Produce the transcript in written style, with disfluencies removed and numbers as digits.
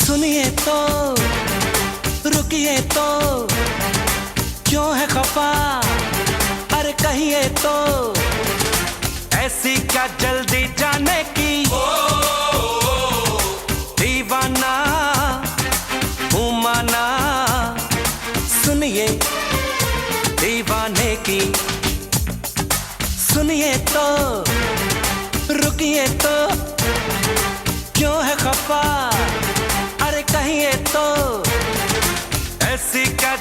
सुनिए तो रुकिए तो क्यों है खफा, अरे कहिए तो ऐसी क्या जल्दी जाने की। दीवाना हूँ माना, सुनिए दीवाने की। सुनिए तो रुकिए तो क्यों है खफा, अरे कहिए तो ऐसी क्या